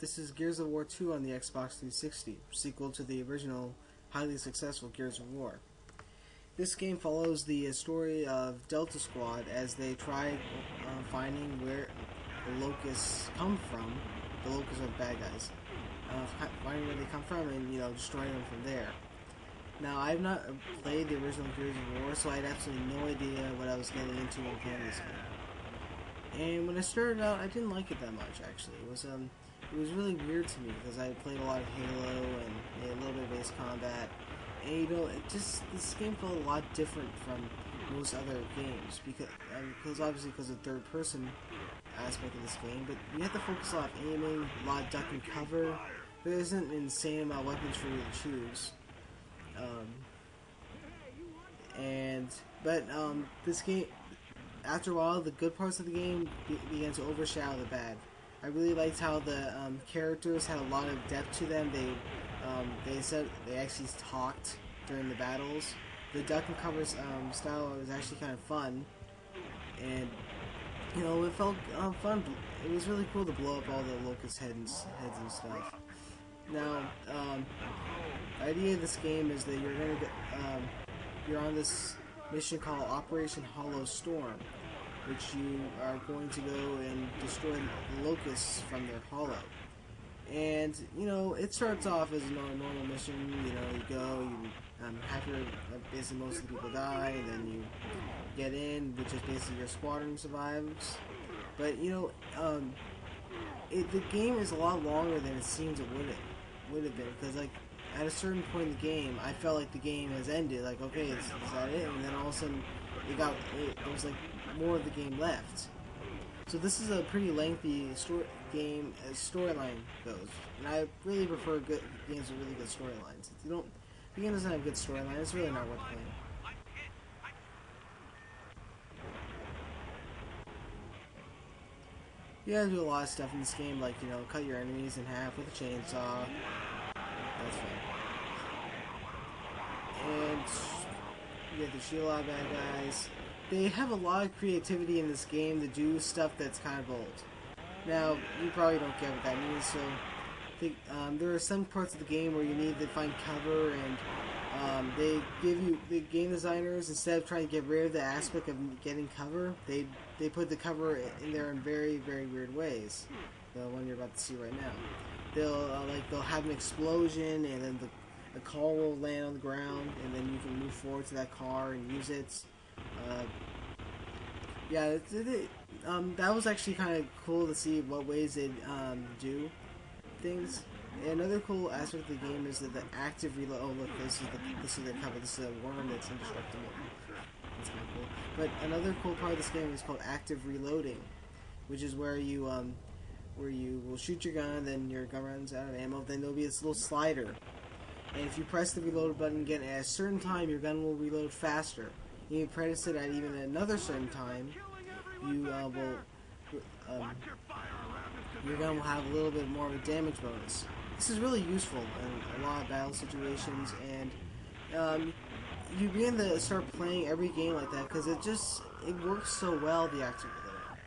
This is Gears of War 2 on the Xbox 360, sequel to the original highly successful Gears of War. This game follows the story of Delta Squad as they try finding where the locusts come from. The locusts are the bad guys. Finding where they come from and, destroying them from there. Now, I've not played the original Gears of War, so I had absolutely no idea what I was getting into when playing this game. And when I started out, I didn't like it that much, actually. It was really weird to me because I played a lot of Halo and a little bit of Ace Combat. And, this game felt a lot different from most other games because obviously because of the third-person aspect of this game, but you have to focus a lot of aiming, a lot of duck and cover. There isn't an insane amount of weapons for you to choose. This game, after a while, the good parts of the game began to overshadow the bad. I really liked how the characters had a lot of depth to them. They said they actually talked during the battles. The duck and cover style was actually kind of fun, and it felt fun. It was really cool to blow up all the locust heads and stuff. Now, the idea of this game is that you're on this mission called Operation Hollow Storm, which you are going to go and destroy the locusts from their hollow. And, it starts off as a normal mission. You go, basically most of the people die, and then you get in, which is basically your squadron survives. But, the game is a lot longer than it seems it would have been, because, at a certain point in the game, I felt like the game has ended. Like, okay, is that it? And then all of a sudden, there was more of the game left. So this is a pretty lengthy game as storyline goes, and I really prefer good games with really good storylines. If the game doesn't have a good storyline, it's really not worth playing. You gotta do a lot of stuff in this game, like cut your enemies in half with a chainsaw. That's fun. And you get to shoot a lot of bad guys. They have a lot of creativity in this game to do stuff that's kind of old. Now, you probably don't get what that means, so there are some parts of the game where you need to find cover, and the game designers, instead of trying to get rid of the aspect of getting cover, they put the cover in there in very, very weird ways. The one you're about to see right now. They'll have an explosion, and then the car will land on the ground, and then you can move forward to that car and use it. That was actually kind of cool to see what ways they do things. And another cool aspect of the game is that the active reload. Oh look, this is their cover. This is a worm that's indestructible. That's kind of cool. But another cool part of this game is called active reloading, which is where you will shoot your gun, then your gun runs out of ammo. Then there'll be this little slider, and if you press the reload button again at a certain time, your gun will reload faster. If you press it at even another certain time, your gun will have a little bit more of a damage bonus. This is really useful in a lot of battle situations, and you begin to start playing every game like that because it works so well, the active reloading.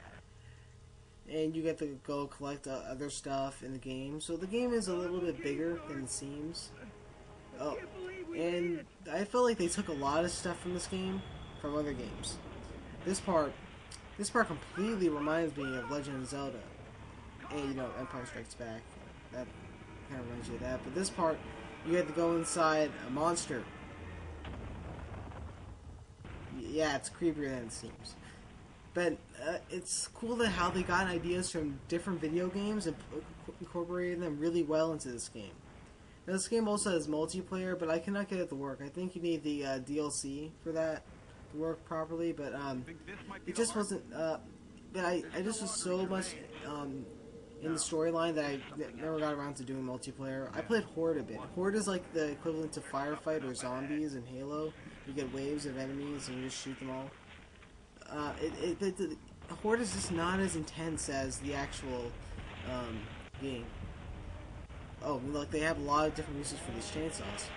And you get to go collect other stuff in the game, so the game is a little bit bigger than it seems. Oh, and I feel like they took a lot of stuff from this game from other games. This part completely reminds me of Legend of Zelda, and Empire Strikes Back. That kind of reminds you of that. But this part, you have to go inside a monster. Yeah, it's creepier than it seems. But it's cool how they got ideas from different video games and incorporated them really well into this game. Now, this game also has multiplayer, but I cannot get it to work. I think you need the DLC for that to work properly, but it just wasn't. But I just was so much in the storyline that I never got around to doing multiplayer. I played Horde a bit. Horde is like the equivalent to Firefight or Zombies in Halo. You get waves of enemies and you just shoot them all. The Horde is just not as intense as the actual game. Oh, look, they have a lot of different uses for these chainsaws.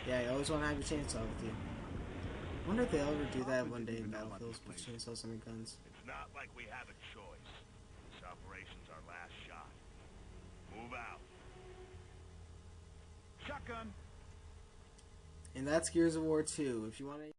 Yeah, you always want to have your chainsaw with you. I wonder if they'll ever do that one day in Battlefield, put chainsaws on your guns. It's not like we have a choice. This operation's our last shot. shotgun. And that's Gears of War 2. If you want to